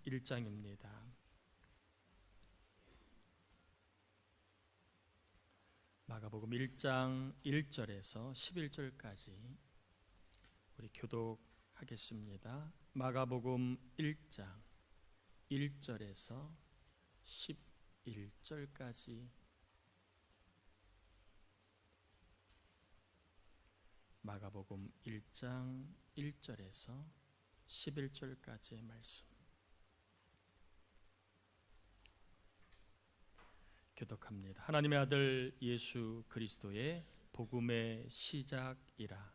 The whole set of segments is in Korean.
1장입니다. 마가복음 1장 1절에서 11절까지 우리 교독하겠습니다. 마가복음 1장 1절에서 11절까지 마가복음 1장 1절에서 11절까지의 말씀 교독합니다. 하나님의 아들 예수 그리스도의 복음의 시작이라.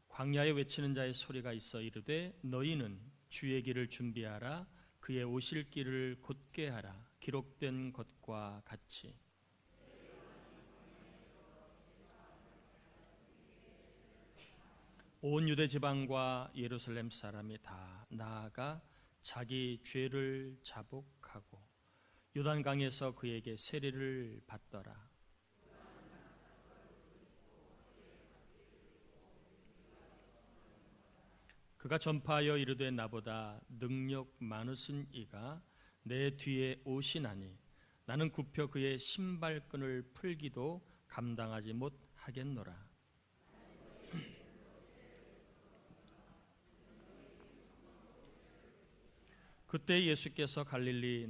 광야에 외치는 자의 소리가 있어 이르되 너희는 주의 길을 준비하라. 그의 오실 길을 곧게 하라. 기록된 것과 같이. 온 유대 지방과 예루살렘 사람이 다 나아가 자기 죄를 자복하고 요단강에서 그에게 세례를 받더라. 그가 전파하여 이르되 나보다 능력 많으신 이가 내 뒤에 오시나니 나는 굽혀 그의 신발끈을 풀기도 감당하지 못하겠노라. 그때 예수께서 갈릴리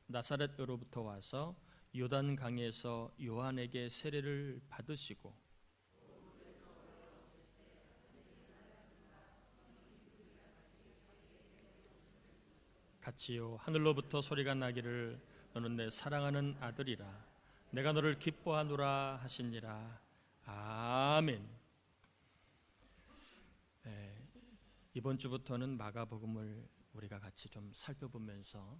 나사렛으로부터 와서 요단강에서 요한에게 세례를 받으시고 같이요 하늘로부터 소리가 나기를 너는 내 사랑하는 아들이라 내가 너를 기뻐하노라 하시니라. 아멘. 이번 주부터는 마가복음을 우리가 같이 좀 살펴보면서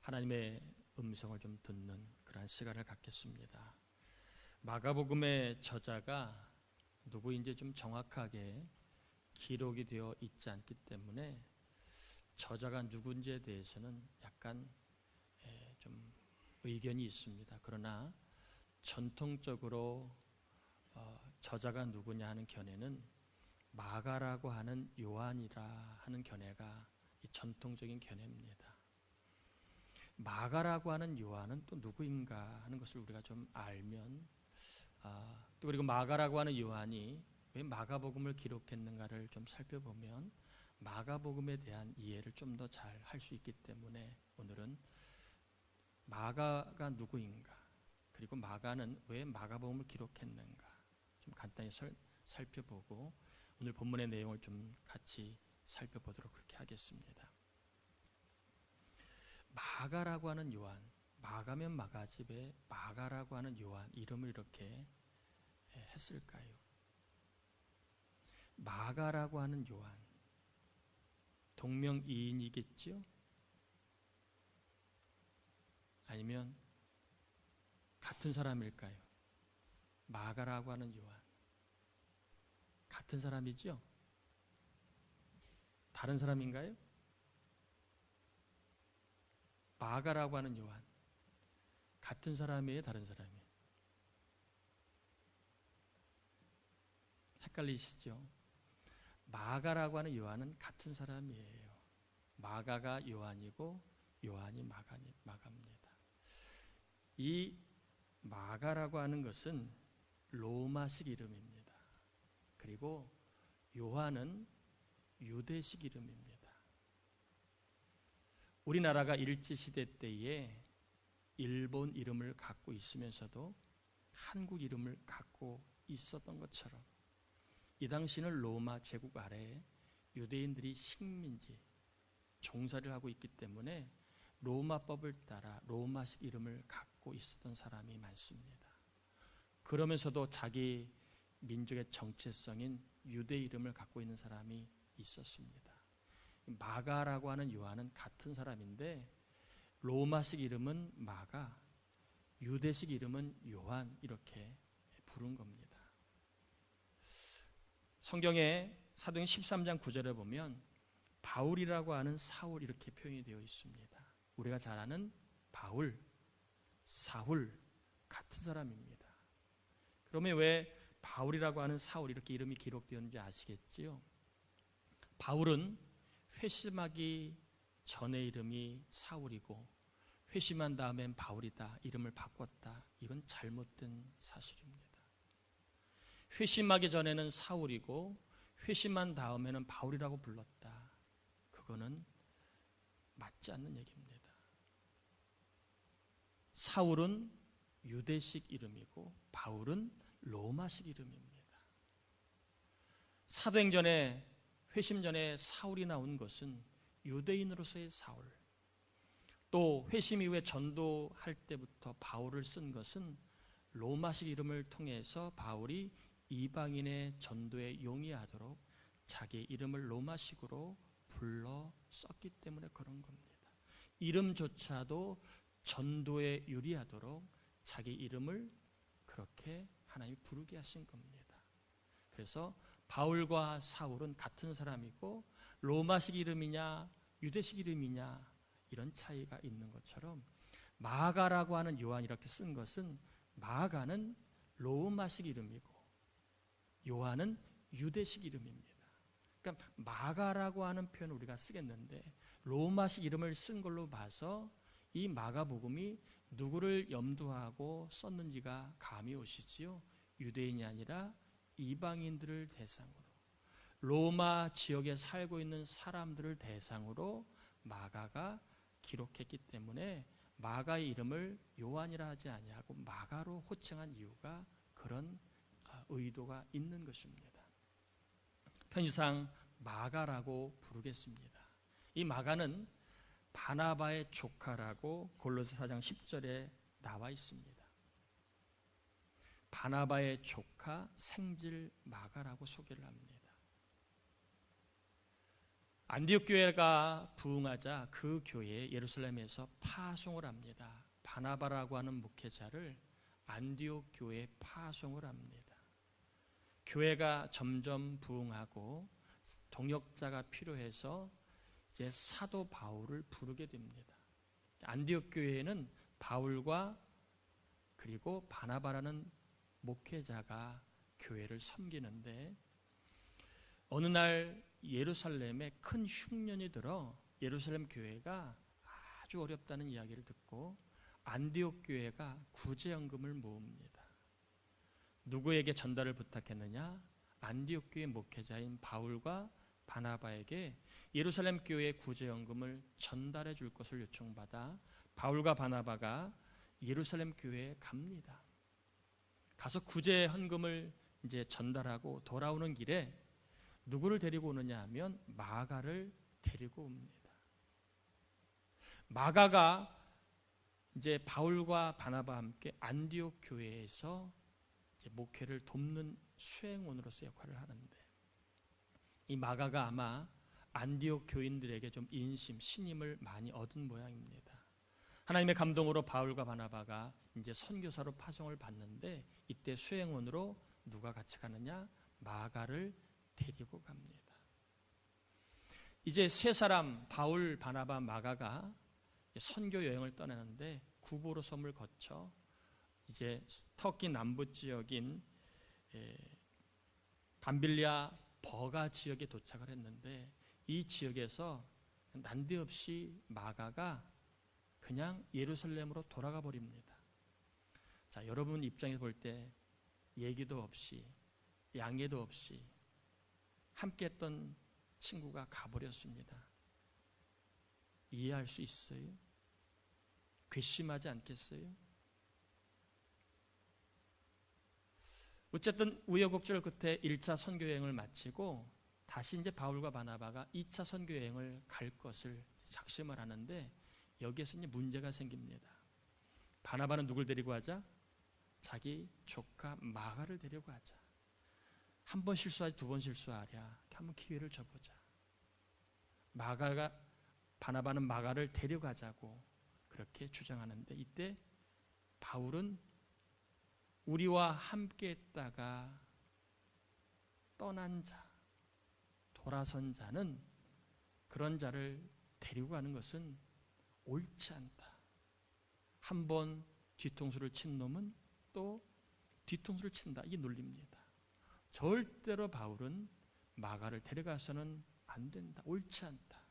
하나님의 음성을 좀 듣는 그러한 시간을 갖겠습니다. 마가복음의 저자가 누구인지 좀 정확하게 기록이 되어 있지 않기 때문에 저자가 누군지에 대해서는 약간 좀 의견이 있습니다. 그러나 전통적으로 저자가 누구냐 하는 견해는 마가라고 하는 요한이라 하는 견해가 이 전통적인 견해입니다. 마가라고 하는 요한은 또 누구인가 하는 것을 우리가 좀 알면 또 그리고 마가라고 하는 요한이 왜 마가복음을 기록했는가를 좀 살펴보면 마가복음에 대한 이해를 좀 더 잘 할 수 있기 때문에 오늘은 마가가 누구인가 그리고 마가는 왜 마가복음을 기록했는가 좀 간단히 살펴보고 오늘 본문의 내용을 좀 같이 살펴보도록 그렇게 하겠습니다. 마가라고 하는 요한, 마가면 마가집에 마가라고 하는 요한 이름을 이렇게 했을까요? 마가라고 하는 요한 동명이인이겠죠? 아니면 같은 사람일까요? 마가라고 하는 요한 같은 사람이죠? 다른 사람인가요? 마가라고 하는 요한 같은 사람이에요? 다른 사람이에요? 헷갈리시죠? 마가라고 하는 요한은 같은 사람이에요. 마가가 요한이고 요한이 마가입니다. 이 마가라고 하는 것은 로마식 이름입니다. 그리고 요한은 유대식 이름입니다. 우리나라가 일제시대 때에 일본 이름을 갖고 있으면서도 한국 이름을 갖고 있었던 것처럼 이 당시는 로마 제국 아래에 유대인들이 식민지 종살이를 하고 있기 때문에 로마법을 따라 로마식 이름을 갖고 있었던 사람이 많습니다. 그러면서도 자기 민족의 정체성인 유대 이름을 갖고 있는 사람이 있었습니다. 마가라고 하는 요한은 같은 사람인데 로마식 이름은 마가, 유대식 이름은 요한 이렇게 부른 겁니다. 성경에 사도행 13장 9절에 보면 바울이라고 하는 사울 이렇게 표현이 되어 있습니다. 우리가 잘 아는 바울, 사울 같은 사람입니다. 그러면 왜 바울이라고 하는 사울이 이렇게 이름이 기록되었는지 아시겠지요? 바울은 회심하기 전의 이름이 사울이고 회심한 다음엔 바울이다, 이름을 바꿨다. 이건 잘못된 사실입니다. 회심하기 전에는 사울이고 회심한 다음에는 바울이라고 불렀다. 그거는 맞지 않는 얘기입니다. 사울은 유대식 이름이고 바울은 로마식 이름입니다. 사도행전에 회심 전에 사울이 나온 것은 유대인으로서의 사울, 또 회심 이후에 전도할 때부터 바울을 쓴 것은 로마식 이름을 통해서 바울이 이방인의 전도에 용이하도록 자기 이름을 로마식으로 불러 썼기 때문에 그런 겁니다. 이름조차도 전도에 유리하도록 자기 이름을 그렇게 하나님이 부르게 하신 겁니다. 그래서 바울과 사울은 같은 사람이고 로마식 이름이냐 유대식 이름이냐 이런 차이가 있는 것처럼 마가라고 하는 요한이 이렇게 쓴 것은 마가는 로마식 이름이고 요한은 유대식 이름입니다. 그러니까 마가라고 하는 표현을 우리가 쓰겠는데 로마식 이름을 쓴 걸로 봐서 이 마가복음이 누구를 염두하고 썼는지가 감이 오시지요. 유대인이 아니라 이방인들을 대상으로, 로마 지역에 살고 있는 사람들을 대상으로 마가가 기록했기 때문에 마가의 이름을 요한이라 하지 아니하고 마가로 호칭한 이유가 그런 의도가 있는 것입니다. 편지상 마가라고 부르겠습니다. 이 마가는 바나바의 조카라고 골로새 4장 10절에 나와 있습니다. 바나바의 조카 생질 마가라고 소개를 합니다. 안디옥 교회가 부흥하자 그 교회에 예루살렘에서 파송을 합니다. 바나바라고 하는 목회자를 안디옥 교회에 파송을 합니다. 교회가 점점 부흥하고 동역자가 필요해서 이제 사도 바울을 부르게 됩니다. 안디옥 교회에는 바울과 그리고 바나바라는 목회자가 교회를 섬기는데 어느 날 예루살렘에 큰 흉년이 들어 예루살렘 교회가 아주 어렵다는 이야기를 듣고 안디옥 교회가 구제연금을 모읍니다. 누구에게 전달을 부탁했느냐? 안디옥 교회 목회자인 바울과 바나바에게 예루살렘 교회의 구제연금을 전달해 줄 것을 요청받아 바울과 바나바가 예루살렘 교회에 갑니다. 가서 구제헌금을 이제 전달하고 돌아오는 길에 누구를 데리고 오느냐 하면 마가를 데리고 옵니다. 마가가 이제 바울과 바나바와 함께 안디옥 교회에서 이제 목회를 돕는 수행원으로서 역할을 하는데 이 마가가 아마 안디옥 교인들에게 좀 인심, 신임을 많이 얻은 모양입니다. 하나님의 감동으로 바울과 바나바가 이제 선교사로 파송을 받는데 이때 수행원으로 누가 같이 가느냐? 마가를 데리고 갑니다. 이제 세 사람 바울, 바나바, 마가가 선교 여행을 떠나는데 구보로 섬을 거쳐 이제 터키 남부 지역인 밤빌리아 버가 지역에 도착을 했는데 이 지역에서 난데없이 마가가 그냥 예루살렘으로 돌아가 버립니다. 자, 여러분 입장에서 볼 때 얘기도 없이 양해도 없이 함께했던 친구가 가버렸습니다. 이해할 수 있어요? 괘씸하지 않겠어요? 어쨌든 우여곡절 끝에 1차 선교여행을 마치고 다시 이제 바울과 바나바가 2차 선교여행을 갈 것을 작심을 하는데 여기에서 이제 문제가 생깁니다. 바나바는 누굴 데리고 가자? 자기 조카 마가를 데리고 가자. 한 번 실수하지 두 번 실수하랴. 한번 기회를 줘보자. 바나바는 마가를 데려가자고 그렇게 주장하는데 이때 바울은 우리와 함께 했다가 떠난 자, 돌아선 자는 그런 자를 데리고 가는 것은 옳지 않다. 한 번 뒤통수를 친 놈은 또 뒤통수를 친다. 이게 논리입니다. 절대로 바울은 마가를 데려가서는 안 된다. 옳지 않다.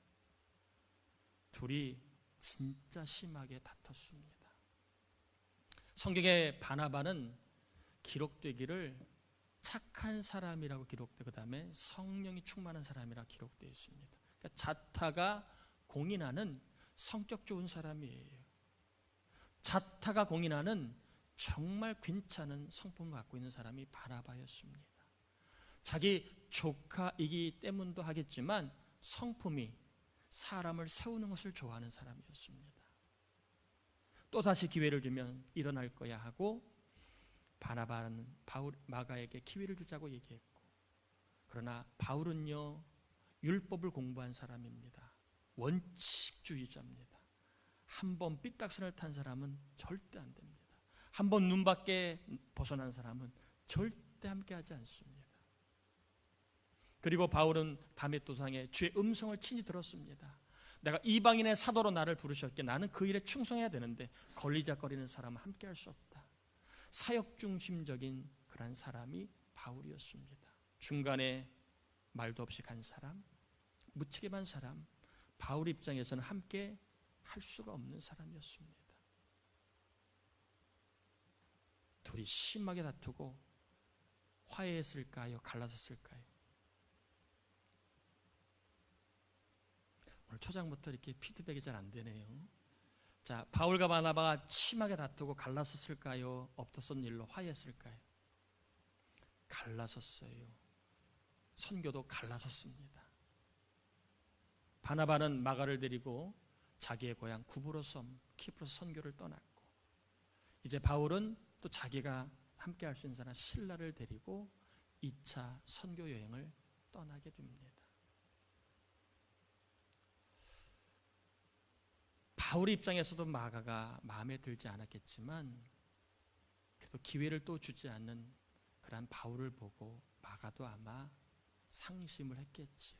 둘이 진짜 심하게 다퉜습니다. 성경에 바나바는 기록되기를 착한 사람이라고 기록되고 그다음에 성령이 충만한 사람이라고 기록되어 있습니다. 그러니까 자타가 공인하는 성격 좋은 사람이에요. 자타가 공인하는 정말 괜찮은 성품을 갖고 있는 사람이 바나바였습니다. 자기 조카이기 때문도 하겠지만 성품이 사람을 세우는 것을 좋아하는 사람이었습니다. 또다시 기회를 주면 일어날 거야 하고 바나바는 마가에게 기회를 주자고 얘기했고, 그러나 바울은요 율법을 공부한 사람입니다. 원칙주의자입니다. 한번 삐딱선을 탄 사람은 절대 안 됩니다. 한번 눈 밖에 벗어난 사람은 절대 함께하지 않습니다. 그리고 바울은 다메토상에 주의 음성을 친히 들었습니다. 내가 이방인의 사도로 나를 부르셨기에 나는 그 일에 충성해야 되는데 걸리적거리는 사람은 함께할 수 없다. 사역 중심적인 그런 사람이 바울이었습니다. 중간에 말도 없이 간 사람, 무책임한 사람, 바울 입장에서는 함께 할 수가 없는 사람이었습니다. 둘이 심하게 다투고 화해했을까요? 갈라섰을까요? 오늘 초장부터 이렇게 피드백이 잘 안 되네요. 자, 바울과 바나바가 심하게 다투고 갈라섰을까요? 없었던 일로 화해했을까요? 갈라섰어요. 선교도 갈라섰습니다. 바나바는 마가를 데리고 자기의 고향 구브로섬 키프로스 선교를 떠났고, 이제 바울은 또 자기가 함께 할 수 있는 사람 실라를 데리고 2차 선교 여행을 떠나게 됩니다. 바울 입장에서도 마가가 마음에 들지 않았겠지만 그래도 기회를 또 주지 않는 그런 바울을 보고 마가도 아마 상심을 했겠지요.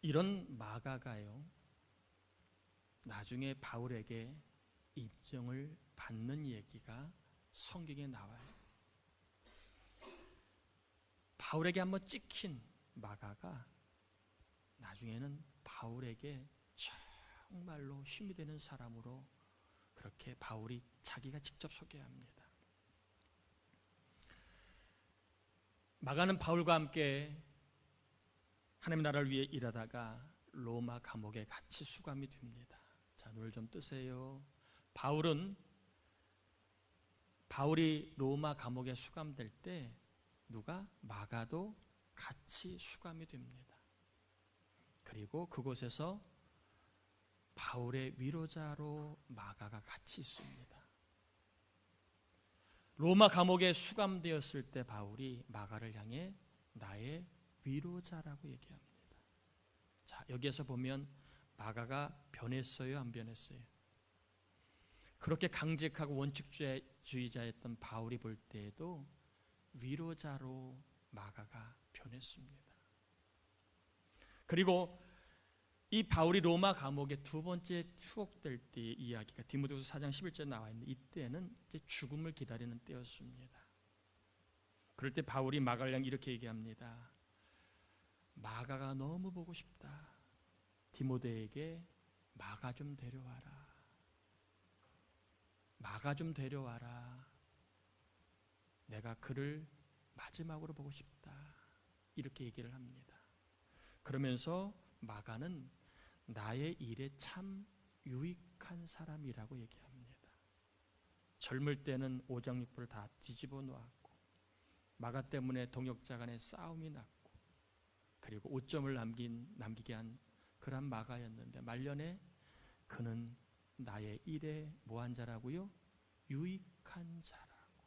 이런 마가가요 나중에 바울에게 인정을 받는 얘기가 성경에 나와요. 바울에게 한번 찍힌 마가가 나중에는 바울에게 정말로 힘이 되는 사람으로 그렇게 바울이 자기가 직접 소개합니다. 마가는 바울과 함께 하나님 나라를 위해 일하다가 로마 감옥에 같이 수감이 됩니다. 자, 눈을 좀 뜨세요. 바울이 로마 감옥에 수감될 때 누가? 마가도 같이 수감이 됩니다. 그리고 그곳에서 바울의 위로자로 마가가 같이 있습니다. 로마 감옥에 수감되었을 때 바울이 마가를 향해 나의 위로자라고 얘기합니다. 자, 여기에서 보면 마가가 변했어요, 안 변했어요? 그렇게 강직하고 원칙주의자였던 바울이 볼 때에도 위로자로 마가가 변했습니다. 그리고 이 바울이 로마 감옥에 두 번째 투옥될 때의 이야기가 디모데후서 4장 11절에 나와 있는데, 이때는 이제 죽음을 기다리는 때였습니다. 그럴 때 바울이 마가를 향해 이렇게 얘기합니다. 마가가 너무 보고 싶다. 디모데에게 마가 좀 데려와라. 마가 좀 데려와라. 내가 그를 마지막으로 보고 싶다. 이렇게 얘기를 합니다. 그러면서 마가는 나의 일에 참 유익한 사람이라고 얘기합니다. 젊을 때는 오장육부를 다 뒤집어 놓았고, 마가 때문에 동역자 간의 싸움이 났고, 그리고 오점을 남기게 한 그런 마가였는데 말년에 그는 나의 일에 뭐한 자라고요? 유익한 자라고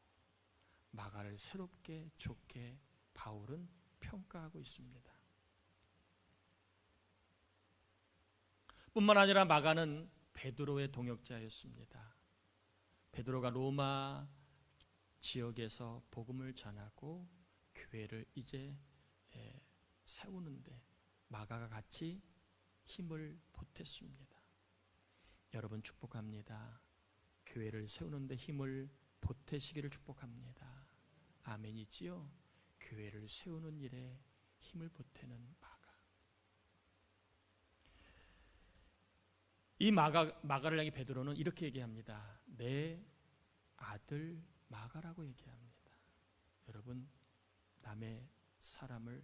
마가를 새롭게 좋게 바울은 평가하고 있습니다. 뿐만 아니라 마가는 베드로의 동역자였습니다. 베드로가 로마 지역에서 복음을 전하고 교회를 이제 세우는데 마가가 같이 힘을 보탰습니다. 여러분 축복합니다. 교회를 세우는 데 힘을 보태시기를 축복합니다. 아멘이지요? 교회를 세우는 일에 힘을 보태는 마가. 이 마가를 향해 베드로는 이렇게 얘기합니다. 내 아들 마가라고 얘기합니다. 여러분, 남의 사람을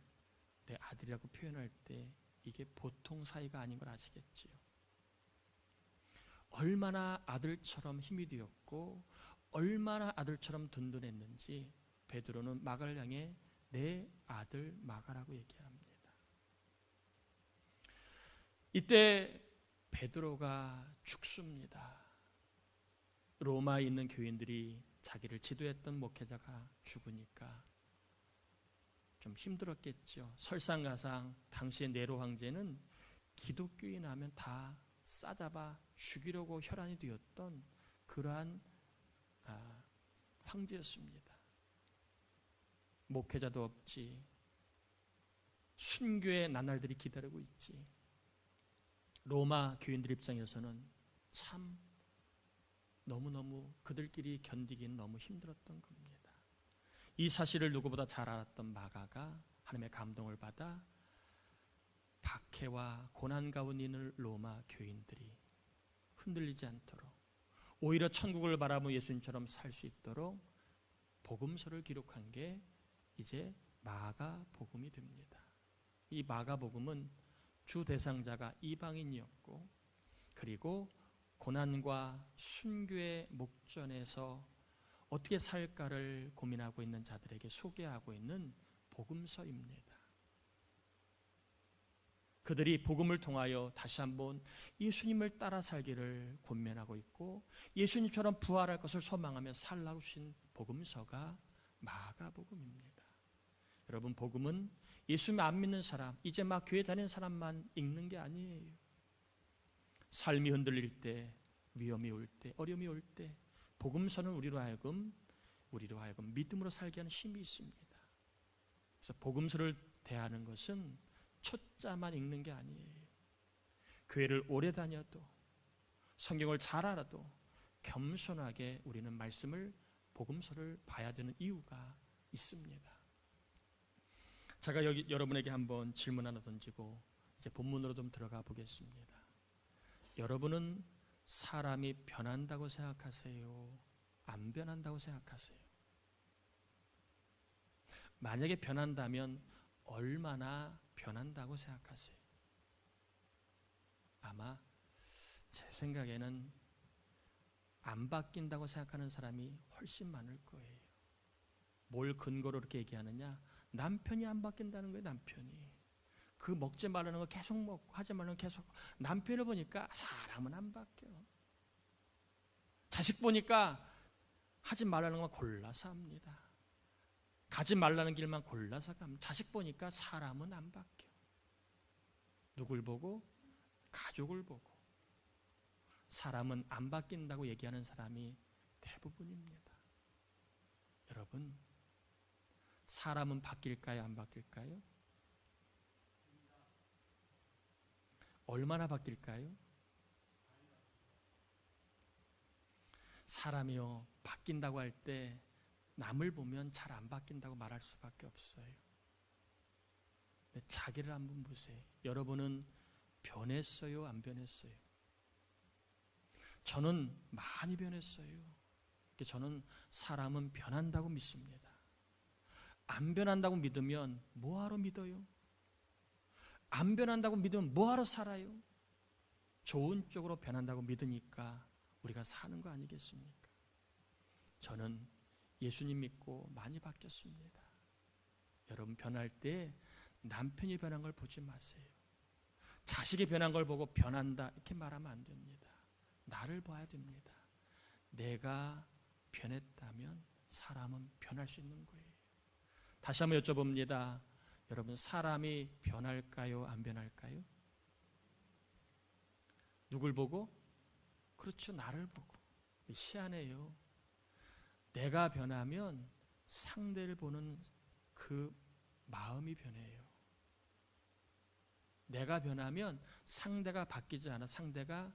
내 아들이라고 표현할 때 이게 보통 사이가 아닌 걸 아시겠지요? 얼마나 아들처럼 힘이 되었고 얼마나 아들처럼 든든했는지 베드로는 마가를 향해 내 아들 마가라고 얘기합니다. 이때 베드로가 죽습니다. 로마에 있는 교인들이 자기를 지도했던 목회자가 죽으니까 좀 힘들었겠죠. 설상가상 당시의 네로 황제는 기독교인 하면 다 싸잡아 죽이려고 혈안이 되었던 그러한 황제였습니다. 목회자도 없지, 순교의 나날들이 기다리고 있지. 로마 교인들 입장에서는 참 너무너무 그들끼리 견디기는 너무 힘들었던 겁니다. 이 사실을 누구보다 잘 알았던 마가가 하나님의 감동을 받아 박해와 고난 가운데 있는 로마 교인들이 흔들리지 않도록, 오히려 천국을 바라보며 예수님처럼 살 수 있도록 복음서를 기록한 게 이제 마가복음이 됩니다. 이 마가복음은 주 대상자가 이방인이었고, 그리고 고난과 순교의 목전에서 어떻게 살까를 고민하고 있는 자들에게 소개하고 있는 복음서입니다. 그들이 복음을 통하여 다시 한번 예수님을 따라 살기를 권면하고 있고 예수님처럼 부활할 것을 소망하며 살라고 주신 복음서가 마가복음입니다. 여러분, 복음은 예수님 안 믿는 사람, 이제 막 교회 다니는 사람만 읽는 게 아니에요. 삶이 흔들릴 때, 위험이 올 때, 어려움이 올 때 복음서는 우리로 하여금 믿음으로 살게 하는 힘이 있습니다. 그래서 복음서를 대하는 것은 초짜만 읽는 게 아니에요. 교회를 오래 다녀도, 성경을 잘 알아도 겸손하게 우리는 말씀을, 복음서를 봐야 되는 이유가 있습니다. 제가 여러분에게 한번 질문 하나 던지고 이제 본문으로 좀 들어가 보겠습니다. 여러분은 사람이 변한다고 생각하세요? 안 변한다고 생각하세요? 만약에 변한다면 얼마나 변한다고 생각하세요? 아마 제 생각에는 안 바뀐다고 생각하는 사람이 훨씬 많을 거예요. 뭘 근거로 이렇게 얘기하느냐? 남편이 안 바뀐다는 거예요. 남편이 그 먹지 말라는 거 계속 먹고 하지 말라는 거 계속. 남편을 보니까 사람은 안 바뀌어. 자식 보니까 하지 말라는 거 골라서 합니다. 가지 말라는 길만 골라서 갑니다. 자식 보니까 사람은 안 바뀌어. 누굴 보고? 가족을 보고. 사람은 안 바뀐다고 얘기하는 사람이 대부분입니다. 여러분, 사람은 바뀔까요? 안 바뀔까요? 얼마나 바뀔까요? 사람이요, 바뀐다고 할 때 남을 보면 잘 안 바뀐다고 말할 수밖에 없어요. 자기를 한번 보세요. 여러분은 변했어요? 안 변했어요? 저는 많이 변했어요. 저는 사람은 변한다고 믿습니다. 안 변한다고 믿으면 뭐하러 믿어요? 안 변한다고 믿으면 뭐하러 살아요? 좋은 쪽으로 변한다고 믿으니까 우리가 사는 거 아니겠습니까? 저는 예수님 믿고 많이 바뀌었습니다. 여러분, 변할 때 남편이 변한 걸 보지 마세요. 자식이 변한 걸 보고 변한다 이렇게 말하면 안 됩니다. 나를 봐야 됩니다. 내가 변했다면 사람은 변할 수 있는 거예요. 다시 한번 여쭤봅니다. 여러분, 사람이 변할까요? 안 변할까요? 누굴 보고? 그렇죠, 나를 보고. 희한해요. 내가 변하면 상대를 보는 그 마음이 변해요. 내가 변하면 상대가 바뀌지 않아 상대가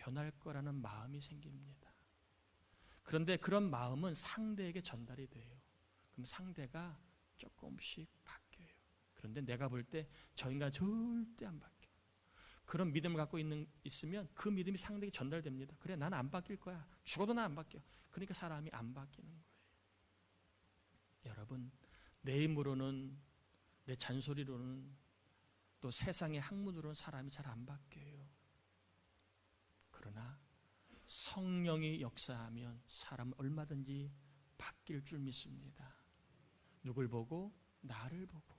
변할 거라는 마음이 생깁니다. 그런데 그런 마음은 상대에게 전달이 돼요. 그럼 상대가 조금씩 바뀌어요. 그런데 내가 볼 때 저 인간 절대 안 바뀌어. 그런 믿음을 갖고 있으면 그 믿음이 상대에게 전달됩니다. 그래, 나는 안 바뀔 거야. 죽어도 난 안 바뀌어. 그러니까 사람이 안 바뀌는 거예요. 여러분, 내 힘으로는, 내 잔소리로는, 또 세상의 학문으로는 사람이 잘 안 바뀌어요. 그러나 성령이 역사하면 사람은 얼마든지 바뀔 줄 믿습니다. 누굴 보고? 나를 보고.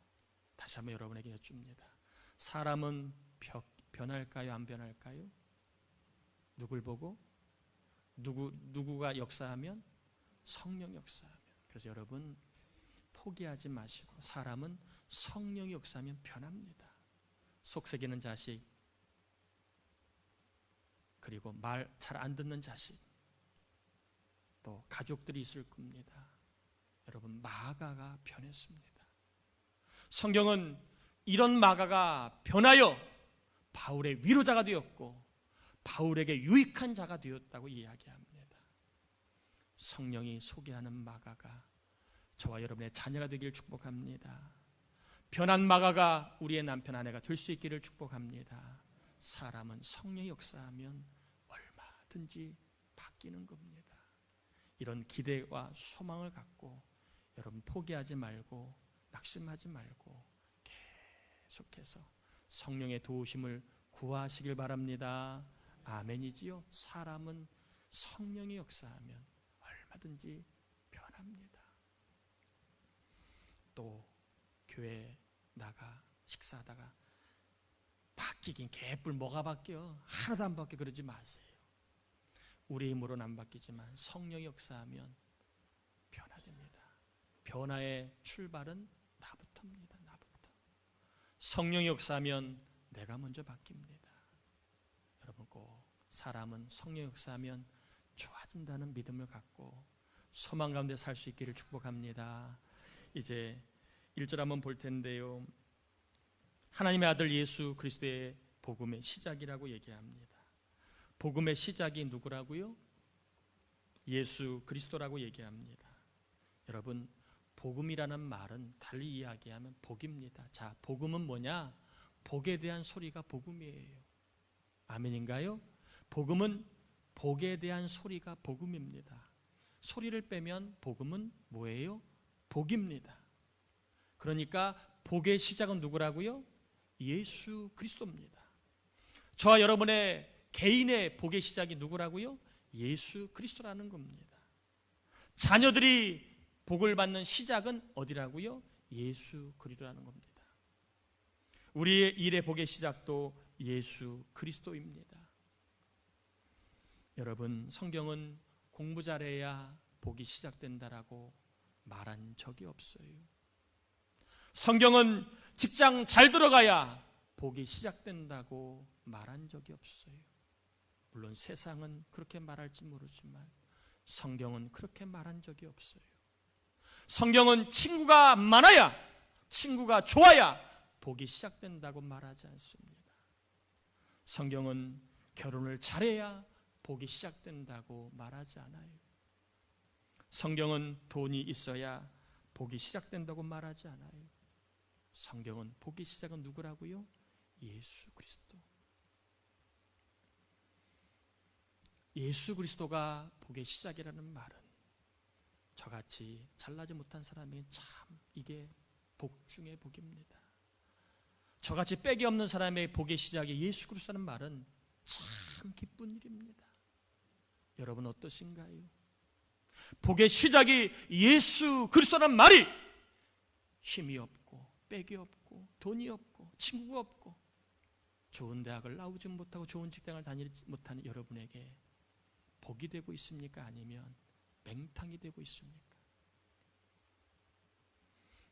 다시 한번 여러분에게 여쭙니다. 사람은 변할까요? 안 변할까요? 누굴 보고? 누구가 역사하면? 성령 역사하면. 그래서 여러분, 포기하지 마시고, 사람은 성령이 역사하면 변합니다. 속삭이는 자식, 그리고 말 잘 안 듣는 자식, 또 가족들이 있을 겁니다. 여러분, 마가가 변했습니다. 성경은 이런 마가가 변하여 바울의 위로자가 되었고 바울에게 유익한 자가 되었다고 이야기합니다. 성령이 소개하는 마가가 저와 여러분의 자녀가 되기를 축복합니다. 변한 마가가 우리의 남편 아내가 될 수 있기를 축복합니다. 사람은 성령이 역사하면 얼마든지 바뀌는 겁니다. 이런 기대와 소망을 갖고 여러분 포기하지 말고 낙심하지 말고 계속해서 성령의 도우심을 구하시길 바랍니다. 아멘이지요? 사람은 성령이 역사하면 얼마든지 변합니다. 또 교회 나가 식사하다가 바뀌긴 개뿔 뭐가 바뀌어? 하나도 안 바뀌어. 그러지 마세요. 우리 힘으로는 안 바뀌지만 성령이 역사하면 변화됩니다. 변화의 출발은 나부터입니다. 나부터. 성령이 역사하면 내가 먼저 바뀝니다. 여러분, 꼭 사람은 성령이 역사하면 좋아진다는 믿음을 갖고 소망 가운데 살 수 있기를 축복합니다. 이제 1절 한번 볼 텐데요. 하나님의 아들 예수 그리스도의 복음의 시작이라고 얘기합니다. 복음의 시작이 누구라고요? 예수 그리스도라고 얘기합니다. 여러분, 복음이라는 말은 달리 이야기하면 복입니다. 자, 복음은 뭐냐? 복에 대한 소리가 복음이에요. 아멘인가요? 복음은 복에 대한 소리가 복음입니다. 소리를 빼면 복음은 뭐예요? 복입니다. 그러니까 복의 시작은 누구라고요? 예수 그리스도입니다. 저와 여러분의 개인의 복의 시작이 누구라고요? 예수 그리스도라는 겁니다. 자녀들이 복을 받는 시작은 어디라고요? 예수 그리스도라는 겁니다. 우리의 일의 복의 시작도 예수 그리스도입니다. 여러분, 성경은 공부 잘해야 복이 시작된다라고 말한 적이 없어요. 성경은 직장 잘 들어가야 복이 시작된다고 말한 적이 없어요. 물론 세상은 그렇게 말할지 모르지만 성경은 그렇게 말한 적이 없어요. 성경은 친구가 많아야, 친구가 좋아야 복이 시작된다고 말하지 않습니다. 성경은 결혼을 잘해야 복이 시작된다고 말하지 않아요. 성경은 돈이 있어야 복이 시작된다고 말하지 않아요. 성경은 복의 시작은 누구라고요? 예수 그리스도. 예수 그리스도가 복의 시작이라는 말은 저같이 잘나지 못한 사람에게 참 이게 복 중의 복입니다. 저같이 빽이 없는 사람의 복의 시작이 예수 그리스도라는 말은 참 기쁜 일입니다. 여러분 어떠신가요? 복의 시작이 예수 그리스도라는 말이 힘이 없고 빽이 없고 돈이 없고 친구가 없고 좋은 대학을 나오지 못하고 좋은 직장을 다니지 못하는 여러분에게 복이 되고 있습니까? 아니면 맹탕이 되고 있습니까?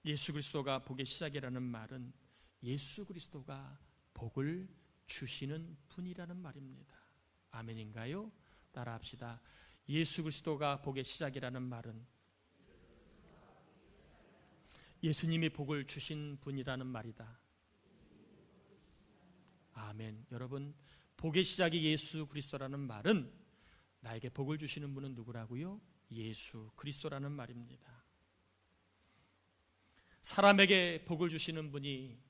예수 그리스도가 복의 시작이라는 말은 예수 그리스도가 복을 주시는 분이라는 말입니다. 아멘인가요? 따라합시다. 예수 그리스도가 복의 시작이라는 말은 예수님이 복을 주신 분이라는 말이다. 아멘. 여러분, 복의 시작이 예수 그리스도라는 말은 나에게 복을 주시는 분은 누구라고요? 예수 그리스도라는 말입니다. 사람에게 복을 주시는 분이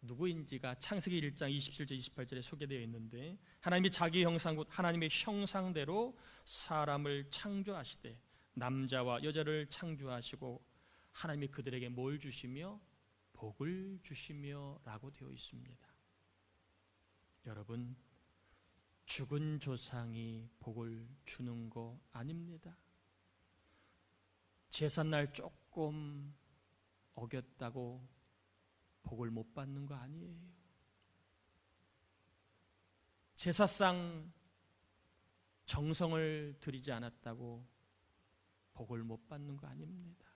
누구인지가 창세기 1장 27절 28절에 소개되어 있는데, 하나님이 자기 형상 곧 하나님의 형상대로 사람을 창조하시되 남자와 여자를 창조하시고 하나님이 그들에게 뭘 주시며? 복을 주시며 라고 되어 있습니다. 여러분, 죽은 조상이 복을 주는 거 아닙니다. 제삿날 조금 어겼다고 복을 못 받는 거 아니에요. 제사상 정성을 들이지 않았다고 복을 못 받는 거 아닙니다.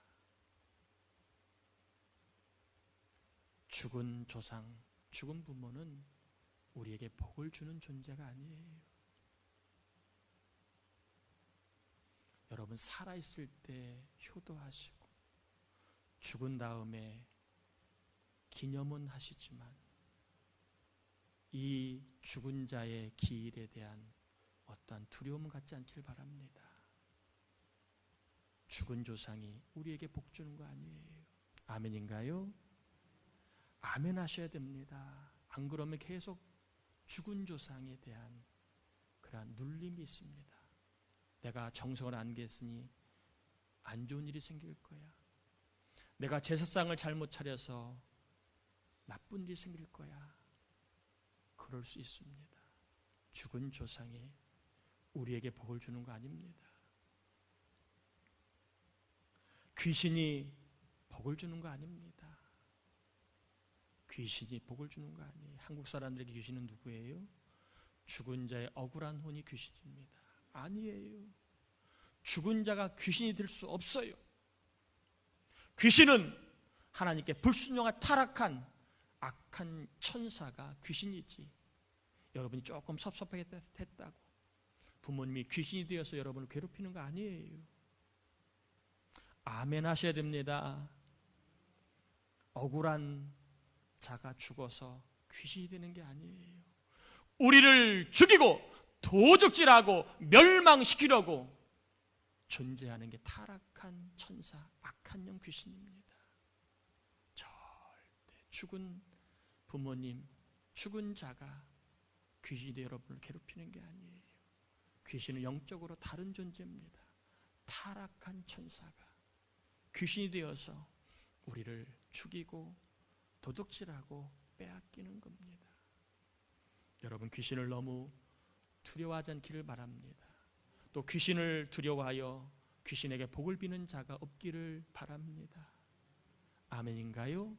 죽은 조상, 죽은 부모는 우리에게 복을 주는 존재가 아니에요. 여러분, 살아있을 때 효도하시고 죽은 다음에 기념은 하시지만 이 죽은 자의 기일에 대한 어떠한 두려움 갖지 않길 바랍니다. 죽은 조상이 우리에게 복 주는 거 아니에요. 아멘인가요? 아멘 하셔야 됩니다. 안 그러면 계속 죽은 조상에 대한 그러한 눌림이 있습니다. 내가 정성을 안 겠으니 안 좋은 일이 생길 거야. 내가 제사상을 잘못 차려서 나쁜 일이 생길 거야. 그럴 수 있습니다. 죽은 조상이 우리에게 복을 주는 거 아닙니다. 귀신이 복을 주는 거 아닙니다. 귀신이 복을 주는 거 아니에요. 한국 사람들에게 귀신은 누구예요? 죽은 자의 억울한 혼이 귀신입니다. 아니에요. 죽은 자가 귀신이 될 수 없어요. 귀신은 하나님께 불순종한 타락한 악한 천사가 귀신이지, 여러분이 조금 섭섭하게 했다고 부모님이 귀신이 되어서 여러분을 괴롭히는 거 아니에요. 아멘 하셔야 됩니다. 억울한 자가 죽어서 귀신이 되는 게 아니에요. 우리를 죽이고 도적질하고 멸망시키려고 존재하는 게 타락한 천사, 악한 영 귀신입니다. 절대 죽은 부모님, 죽은 자가 귀신이 되어 여러분을 괴롭히는 게 아니에요. 귀신은 영적으로 다른 존재입니다. 타락한 천사가 귀신이 되어서 우리를 죽이고 도둑질하고 빼앗기는 겁니다. 여러분, 귀신을 너무 두려워하지 않기를 바랍니다. 또 귀신을 두려워하여 귀신에게 복을 비는 자가 없기를 바랍니다. 아멘인가요?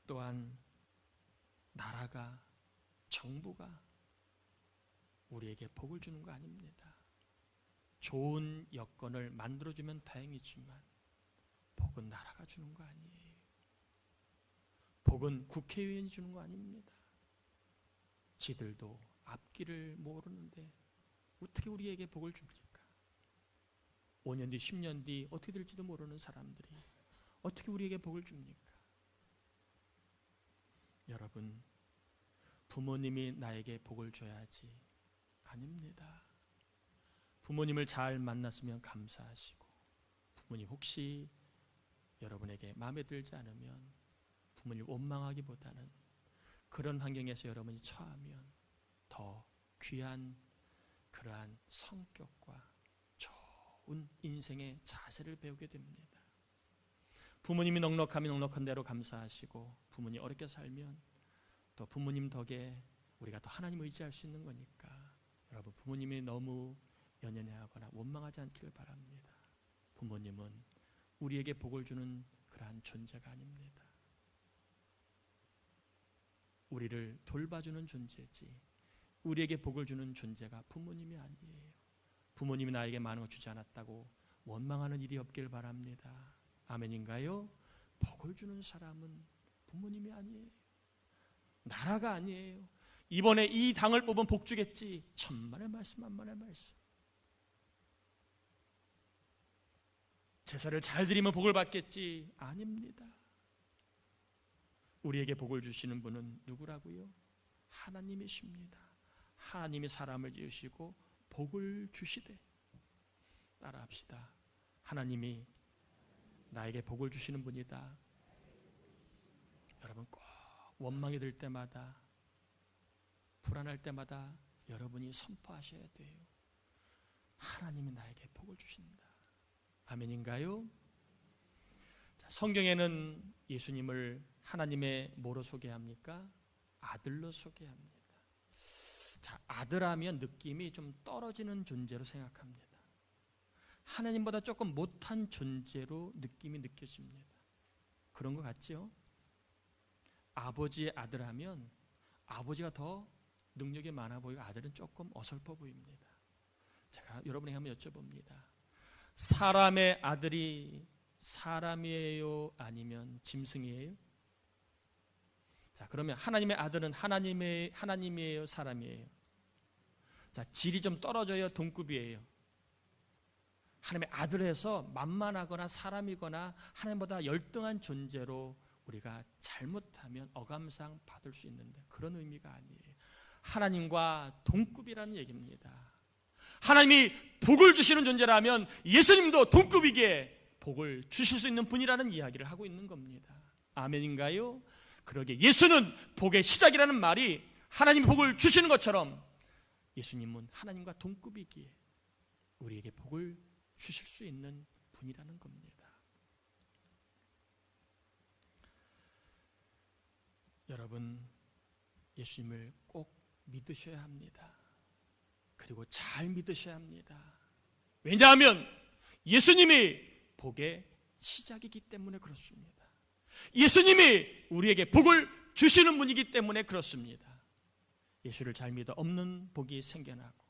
또한 나라가, 정부가 우리에게 복을 주는 거 아닙니다. 좋은 여건을 만들어주면 다행이지만 복은 나라가 주는 거 아니에요. 복은 국회의원이 주는 거 아닙니다. 지들도 앞길을 모르는데 어떻게 우리에게 복을 줍니까? 5년 뒤, 10년 뒤 어떻게 될지도 모르는 사람들이 어떻게 우리에게 복을 줍니까? 여러분, 부모님이 나에게 복을 줘야지 아닙니다. 부모님을 잘 만났으면 감사하시고, 부모님 혹시 여러분에게 마음에 들지 않으면 부모님 원망하기보다는 그런 환경에서 여러분이 처하면 더 귀한 그러한 성격과 좋은 인생의 자세를 배우게 됩니다. 부모님이 넉넉하면 넉넉한 대로 감사하시고, 부모님 어렵게 살면 또 부모님 덕에 우리가 더 하나님 의지할 수 있는 거니까 여러분, 부모님이 너무 연연해하거나 원망하지 않기를 바랍니다. 부모님은 우리에게 복을 주는 그러한 존재가 아닙니다. 우리를 돌봐주는 존재지 우리에게 복을 주는 존재가 부모님이 아니에요. 부모님이 나에게 많은 걸 주지 않았다고 원망하는 일이 없길 바랍니다. 아멘인가요? 복을 주는 사람은 부모님이 아니에요. 나라가 아니에요. 이번에 이 당을 뽑으면 복 주겠지. 천만의 말씀, 만만의 말씀. 제사를 잘 드리면 복을 받겠지. 아닙니다. 우리에게 복을 주시는 분은 누구라고요? 하나님이십니다. 하나님이 사람을 지으시고 복을 주시되, 따라합시다. 하나님이 나에게 복을 주시는 분이다. 여러분 꼭 원망이 들 때마다, 불안할 때마다 여러분이 선포하셔야 돼요. 하나님이 나에게 복을 주신다. 아멘인가요? 자, 성경에는 예수님을 하나님의 뭐로 소개합니까? 아들로 소개합니다. 자, 아들하면 느낌이 좀 떨어지는 존재로 생각합니다. 하나님보다 조금 못한 존재로 느낌이 느껴집니다. 그런 것 같죠? 아버지의 아들하면 아버지가 더 능력이 많아 보이고 아들은 조금 어설퍼 보입니다. 제가 여러분에게 한번 여쭤봅니다. 사람의 아들이 사람이에요? 아니면 짐승이에요? 자, 그러면 하나님의 아들은 하나님이에요? 사람이에요? 자, 질이 좀 떨어져요? 동급이에요? 하나님의 아들에서 만만하거나 사람이거나 하나님보다 열등한 존재로 우리가 잘못하면 어감상 받을 수 있는데, 그런 의미가 아니에요. 하나님과 동급이라는 얘기입니다. 하나님이 복을 주시는 존재라면 예수님도 동급이기에 복을 주실 수 있는 분이라는 이야기를 하고 있는 겁니다. 아멘인가요? 그러게 예수는 복의 시작이라는 말이 하나님이 복을 주시는 것처럼 예수님은 하나님과 동급이기에 우리에게 복을 주실 수 있는 분이라는 겁니다. 여러분, 예수님을 꼭 믿으셔야 합니다. 그리고 잘 믿으셔야 합니다. 왜냐하면 예수님이 복의 시작이기 때문에 그렇습니다. 예수님이 우리에게 복을 주시는 분이기 때문에 그렇습니다. 예수를 잘 믿어 없는 복이 생겨나고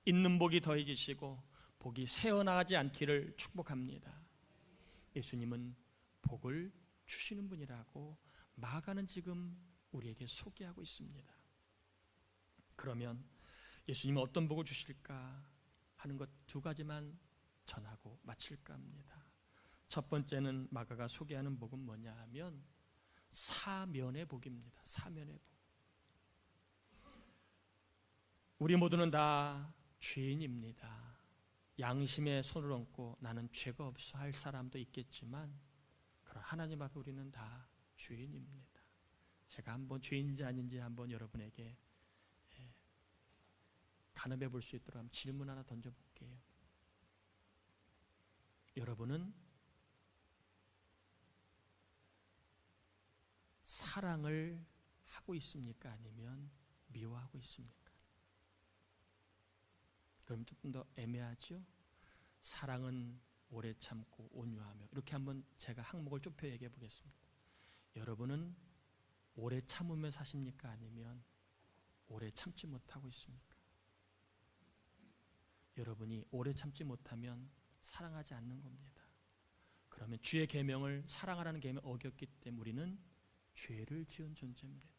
있는 복이 더해지시고 복이 새어나가지 않기를 축복합니다. 예수님은 복을 주시는 분이라고 마가는 지금 우리에게 소개하고 있습니다. 그러면 예수님은 어떤 복을 주실까 하는 것 두 가지만 전하고 마칠까 합니다. 첫 번째는 마가가 소개하는 복은 뭐냐 하면 사면의 복입니다. 사면의 복. 우리 모두는 다 죄인입니다. 양심에 손을 얹고 나는 죄가 없어 할 사람도 있겠지만, 그러나 하나님 앞에 우리는 다 죄인입니다. 제가 한번 죄인인지 아닌지 한번 여러분에게 가늠해 볼 수 있도록 질문 하나 던져볼게요. 여러분은 사랑을 하고 있습니까? 아니면 미워하고 있습니까? 그럼 조금 더 애매하죠? 사랑은 오래 참고 온유하며, 이렇게 한번 제가 항목을 좁혀 얘기해 보겠습니다. 여러분은 오래 참으며 사십니까? 아니면 오래 참지 못하고 있습니까? 여러분이 오래 참지 못하면 사랑하지 않는 겁니다. 그러면 주의 계명을, 사랑하라는 계명을 어겼기 때문에 우리는 죄를 지은 존재입니다.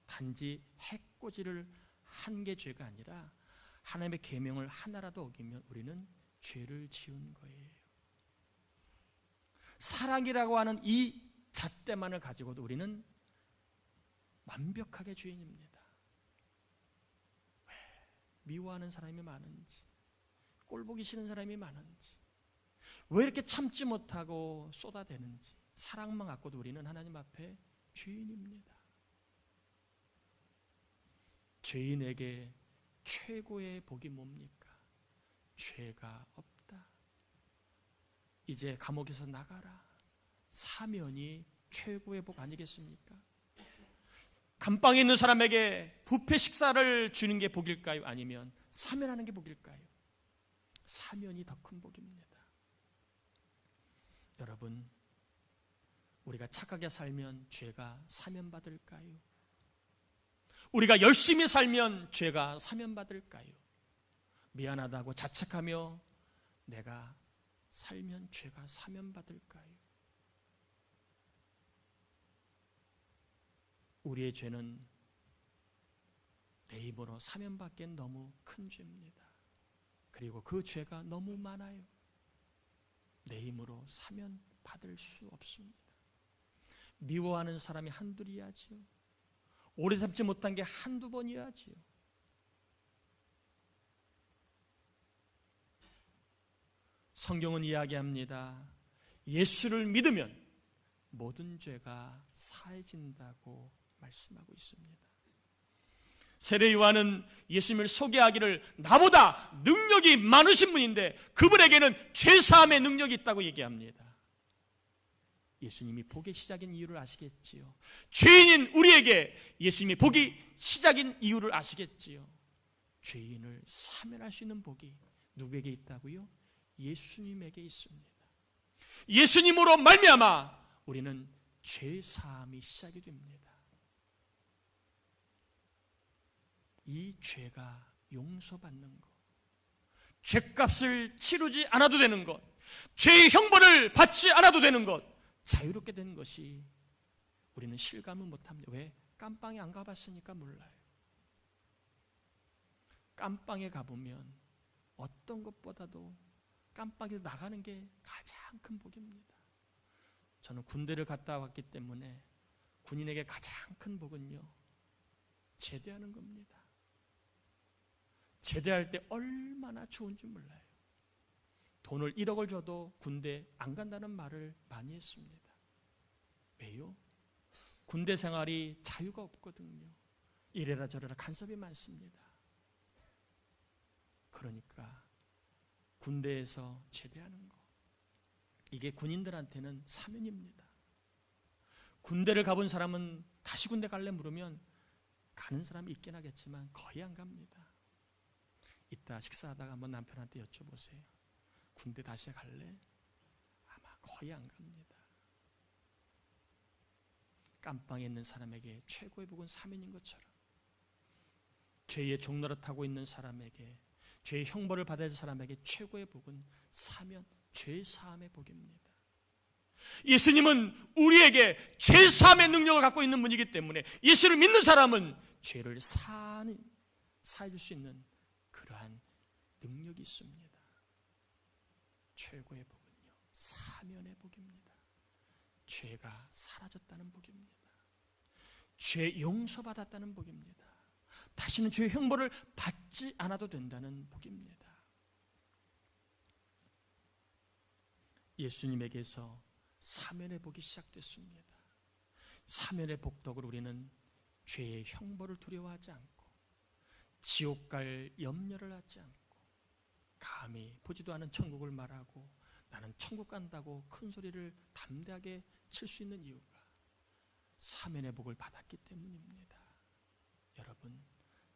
단지 해코지를 한 게 죄가 아니라 하나님의 계명을 하나라도 어기면 우리는 죄를 지은 거예요. 사랑이라고 하는 이 잣대만을 가지고도 우리는 완벽하게 죄인입니다. 왜 미워하는 사람이 많은지, 꼴보기 싫은 사람이 많은지, 왜 이렇게 참지 못하고 쏟아대는지, 사랑만 갖고도 우리는 하나님 앞에 죄인입니다. 죄인에게 최고의 복이 뭡니까? 죄가 없다. 이제 감옥에서 나가라. 사면이 최고의 복 아니겠습니까? 감방에 있는 사람에게 뷔페 식사를 주는 게 복일까요? 아니면 사면하는 게 복일까요? 사면이 더 큰 복입니다. 여러분, 우리가 착하게 살면 죄가 사면받을까요? 우리가 열심히 살면 죄가 사면받을까요? 미안하다고 자책하며 내가 살면 죄가 사면받을까요? 우리의 죄는 내 입으로 사면받기엔 너무 큰 죄입니다. 그리고 그 죄가 너무 많아요. 내 힘으로 사면받을 수 없습니다. 미워하는 사람이 한둘이야지요. 오래 참지 못한 게 한두 번이야지요. 성경은 이야기합니다. 예수를 믿으면 모든 죄가 사해진다고 말씀하고 있습니다. 세례 요한은 예수님을 소개하기를 나보다 능력이 많으신 분인데 그분에게는 죄사함의 능력이 있다고 얘기합니다. 예수님이 복의 시작인 이유를 아시겠지요. 죄인인 우리에게 예수님이 복이 시작인 이유를 아시겠지요. 죄인을 사면할 수 있는 복이 누구에게 있다고요? 예수님에게 있습니다. 예수님으로 말미암아 우리는 죄사함이 시작이 됩니다. 이 죄가 용서받는 것, 죄값을 치르지 않아도 되는 것, 죄의 형벌을 받지 않아도 되는 것, 자유롭게 되는 것이 우리는 실감을 못합니다. 왜? 깜빵에 안 가봤으니까 몰라요. 깜빵에 가보면 어떤 것보다도 깜빵에서 나가는 게 가장 큰 복입니다. 저는 군대를 갔다 왔기 때문에 군인에게 가장 큰 복은요, 제대하는 겁니다. 제대할 때 얼마나 좋은지 몰라요. 돈을 1억을 줘도 군대 안 간다는 말을 많이 했습니다. 왜요? 군대 생활이 자유가 없거든요. 이래라 저래라 간섭이 많습니다. 그러니까 군대에서 제대하는 거, 이게 군인들한테는 사면입니다. 군대를 가본 사람은 다시 군대 갈래 물으면 가는 사람이 있긴 하겠지만 거의 안 갑니다. 이따 식사하다가 한번 남편한테 여쭤보세요. 군대 다시 갈래? 아마 거의 안 갑니다. 깜빵에 있는 사람에게 최고의 복은 사면인 것처럼 죄의 종노릇하고 있는 사람에게, 죄의 형벌을 받아야 할 사람에게 최고의 복은 사면, 죄사함의 복입니다. 예수님은 우리에게 죄사함의 능력을 갖고 있는 분이기 때문에 예수를 믿는 사람은 죄를 사해줄 수 있는 그러한 능력이 있습니다. 최고의 복은요, 사면의 복입니다. 죄가 사라졌다는 복입니다. 죄 용서받았다는 복입니다. 다시는 죄의 형벌을 받지 않아도 된다는 복입니다. 예수님에게서 사면의 복이 시작됐습니다. 사면의 복덕을 우리는 죄의 형벌을 두려워하지 않고 지옥 갈 염려를 하지 않고 감히 보지도 않은 천국을 말하고 나는 천국 간다고 큰 소리를 담대하게 칠 수 있는 이유가 사면의 복을 받았기 때문입니다. 여러분,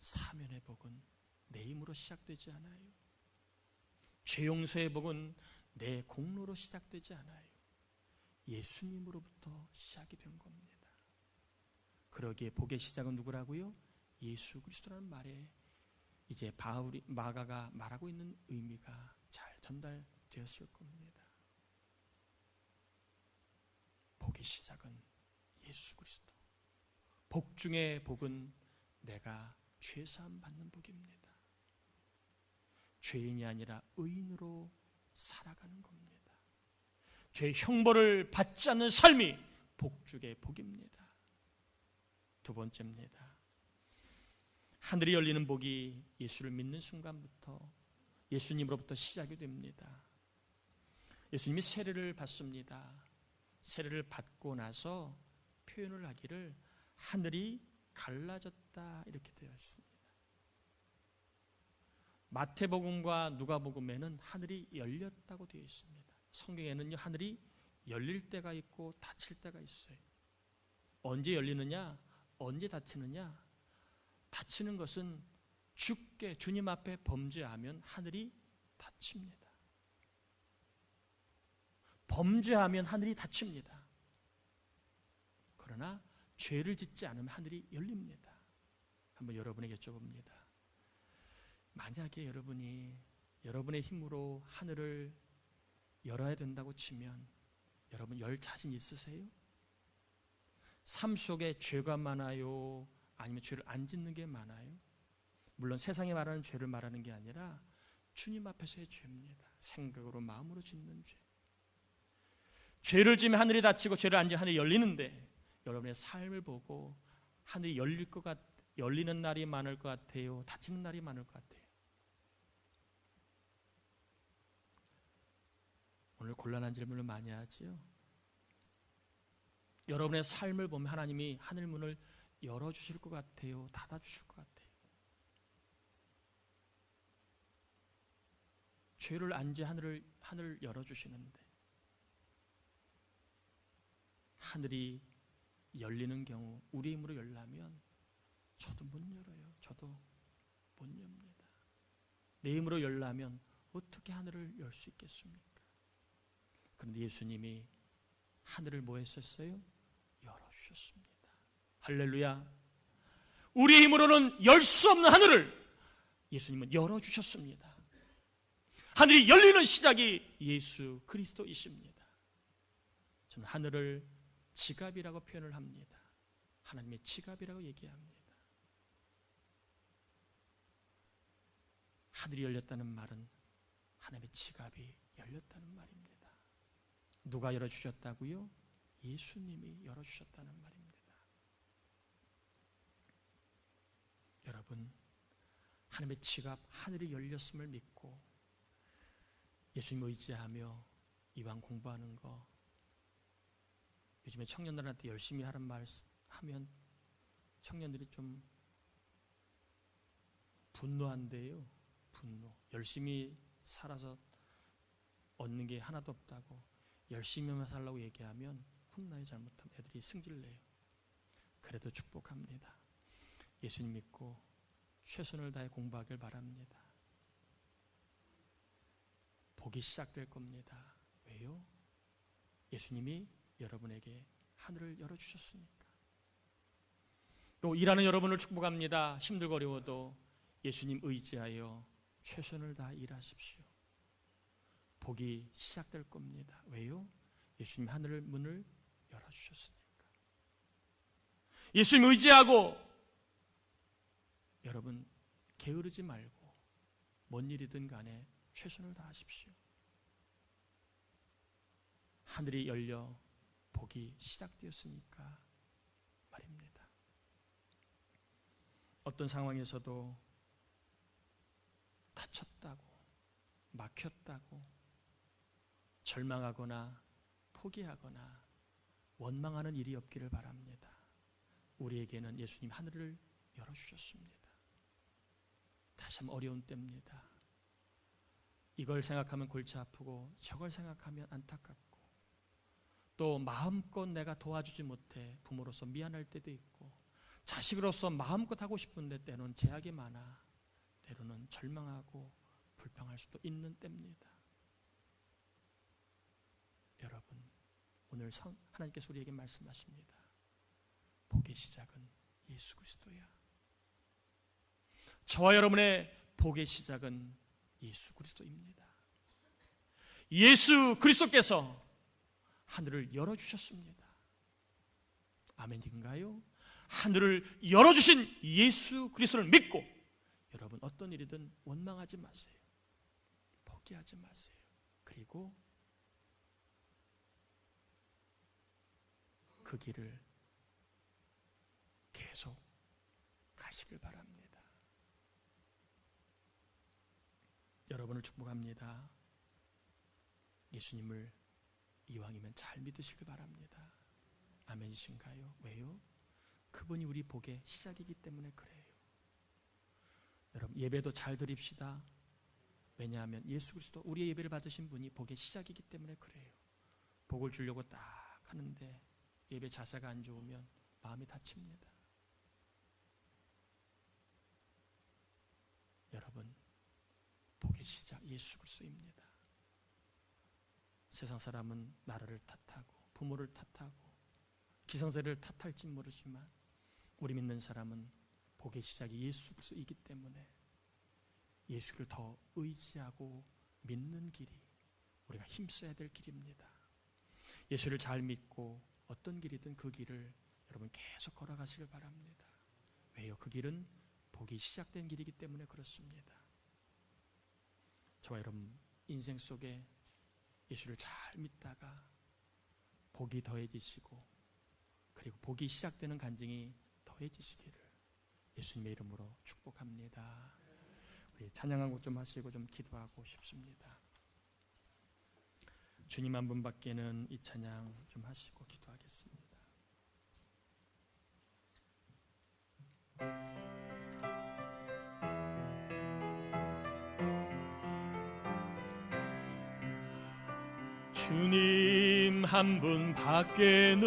사면의 복은 내 힘으로 시작되지 않아요. 죄 용서의 복은 내 공로로 시작되지 않아요. 예수님으로부터 시작이 된 겁니다. 그러기에 복의 시작은 누구라고요? 예수 그리스도라는 말에 이제 마가가 말하고 있는 의미가 잘 전달되었을 겁니다. 복의 시작은 예수 그리스도. 복 중에 복은 내가 죄사함 받는 복입니다. 죄인이 아니라 의인으로 살아가는 겁니다. 죄의 형벌을 받지 않는 삶이 복 중의 복입니다. 두 번째입니다. 하늘이 열리는 복이 예수를 믿는 순간부터 예수님으로부터 시작이 됩니다. 예수님이 세례를 받습니다. 세례를 받고 나서 표현을 하기를 하늘이 갈라졌다 이렇게 되어 있습니다. 마태복음과 누가복음에는 하늘이 열렸다고 되어 있습니다. 성경에는요, 하늘이 열릴 때가 있고 닫힐 때가 있어요. 언제 열리느냐, 언제 닫히느냐? 닫히는 것은 주께 주님 앞에 범죄하면 하늘이 닫힙니다. 범죄하면 하늘이 닫힙니다. 그러나 죄를 짓지 않으면 하늘이 열립니다. 한번 여러분에게 여쭤봅니다. 만약에 여러분이 여러분의 힘으로 하늘을 열어야 된다고 치면 여러분 열 자신 있으세요? 삶 속에 죄가 많아요? 아니면 죄를 안 짓는 게 많아요? 물론 세상에 말하는 죄를 말하는 게 아니라 주님 앞에서의 죄입니다. 생각으로 마음으로 짓는 죄. 죄를 지면 하늘이 닫히고 죄를 안 지면 하늘이 열리는데 여러분의 삶을 보고 하늘이 열리는 날이 많을 것 같아요? 닫히는 날이 많을 것 같아요? 오늘 곤란한 질문을 많이 하지요. 여러분의 삶을 보면 하나님이 하늘 문을 열어주실 것 같아요? 닫아주실 것 같아요? 죄를 안 죄 하늘을 열어주시는데 하늘이 열리는 경우 우리 힘으로 열려면 저도 못 열어요. 저도 못 엽니다. 내 힘으로 열려면 어떻게 하늘을 열 수 있겠습니까? 그런데 예수님이 하늘을 뭐 했었어요? 열어주셨습니다. 할렐루야. 우리의 힘으로는 열 수 없는 하늘을 예수님은 열어주셨습니다. 하늘이 열리는 시작이 예수 그리스도이십니다. 저는 하늘을 지갑이라고 표현을 합니다. 하나님의 지갑이라고 얘기합니다. 하늘이 열렸다는 말은 하나님의 지갑이 열렸다는 말입니다. 누가 열어주셨다고요? 예수님이 열어주셨다는 말입니다. 여러분, 하나님의 지갑 하늘이 열렸음을 믿고 예수님 의지하며 이왕 공부하는 거, 요즘에 청년들한테 열심히 하는 말 하면 청년들이 좀 분노한대요. 분노. 열심히 살아서 얻는 게 하나도 없다고 열심히만 살라고 얘기하면 혼나요. 잘못하면 애들이 승질내요. 그래도 축복합니다. 예수님 믿고 최선을 다해 공부하길 바랍니다. 복이 시작될 겁니다. 왜요? 예수님이 여러분에게 하늘을 열어주셨으니까. 또 일하는 여러분을 축복합니다. 힘들고 어려워도 예수님 의지하여 최선을 다해 일하십시오. 복이 시작될 겁니다. 왜요? 예수님 하늘 문을 열어주셨으니까. 예수님 의지하고 여러분 게으르지 말고 뭔 일이든 간에 최선을 다하십시오. 하늘이 열려 복이 시작되었으니까 말입니다. 어떤 상황에서도 다쳤다고, 막혔다고, 절망하거나 포기하거나 원망하는 일이 없기를 바랍니다. 우리에게는 예수님 하늘을 열어주셨습니다. 다시 한번 어려운 때입니다. 이걸 생각하면 골치 아프고 저걸 생각하면 안타깝고 또 마음껏 내가 도와주지 못해 부모로서 미안할 때도 있고 자식으로서 마음껏 하고 싶은데 때로는 제약이 많아 때로는 절망하고 불평할 수도 있는 때입니다. 여러분, 오늘 하나님께서 우리에게 말씀하십니다. 복의 시작은 예수 그리스도야. 저와 여러분의 복의 시작은 예수 그리스도입니다. 예수 그리스도께서 하늘을 열어주셨습니다. 아멘인가요? 하늘을 열어주신 예수 그리스도를 믿고 여러분 어떤 일이든 원망하지 마세요. 포기하지 마세요. 그리고 그 길을 계속 가시길 바랍니다. 여러분을 축복합니다. 예수님을 이왕이면 잘 믿으시길 바랍니다. 아멘이신가요? 왜요? 그분이 우리 복의 시작이기 때문에 그래요. 여러분 예배도 잘 드립시다. 왜냐하면 예수 그리스도 우리의 예배를 받으신 분이 복의 시작이기 때문에 그래요. 복을 주려고 딱 하는데 예배 자세가 안 좋으면 마음이 다칩니다. 여러분 복의 시작 예수 그리스도입니다. 세상 사람은 나라를 탓하고 부모를 탓하고 기성세를 탓할지 모르지만 우리 믿는 사람은 복의 시작이 예수 그리스도이기 때문에 예수를 더 의지하고 믿는 길이 우리가 힘써야 될 길입니다. 예수를 잘 믿고 어떤 길이든 그 길을 여러분 계속 걸어가시길 바랍니다. 왜요? 그 길은 복이 시작된 길이기 때문에 그렇습니다. 저와 여러분 인생 속에 예수를 잘 믿다가 복이 더해지시고 그리고 복이 시작되는 간증이 더 더해지시기를 예수님의 이름으로 축복합니다. 우리 찬양하고 좀 하시고 좀 기도하고 싶습니다. 주님 한 분밖에는 이 찬양 좀 하시고 기도하겠습니다. 주님 한 분밖에는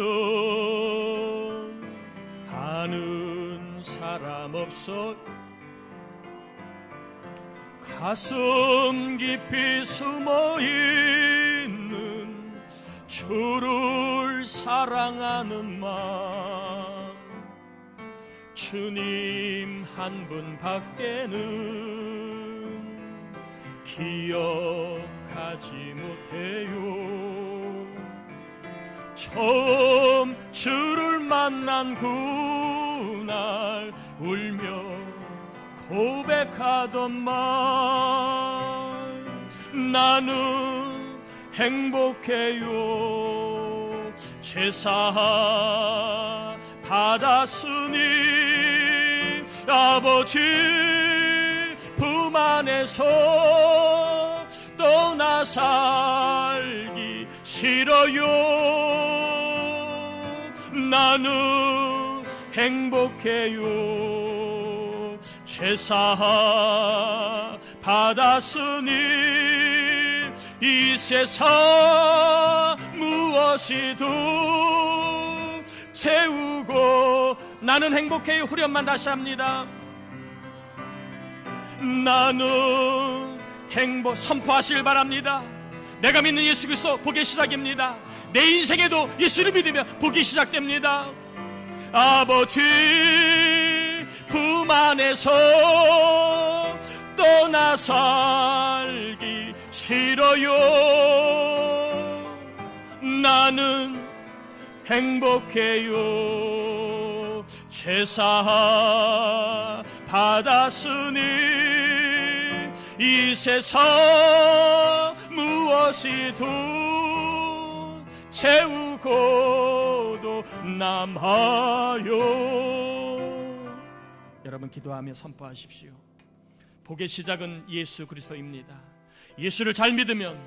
아는 사람 없어 가슴 깊이 숨어있는 주를 사랑하는 마음 주님 한 분밖에는 기억하지 못해요. 처음 주를 만난 그날 울며 고백하던 말 나는 행복해요. 제사 받았으니 아버지 품 안에서 떠나 살기 싫어요. 나는 행복해요. 제사 받았으니 이 세상 무엇이도 채우고 나는 행복해요. 후렴만 다시 합니다. 나는 행복 선포하시길 바랍니다. 내가 믿는 예수 그리스도 복의 시작입니다. 내 인생에도 예수를 믿으며 복이 시작됩니다. 아버지 품 안에서 떠나 살기 싫어요. 나는 행복해요. 제사 받았으니 이 세상 무엇이도 채우고도 남아요. 여러분 기도하며 선포하십시오. 복의 시작은 예수 그리스도입니다. 예수를 잘 믿으면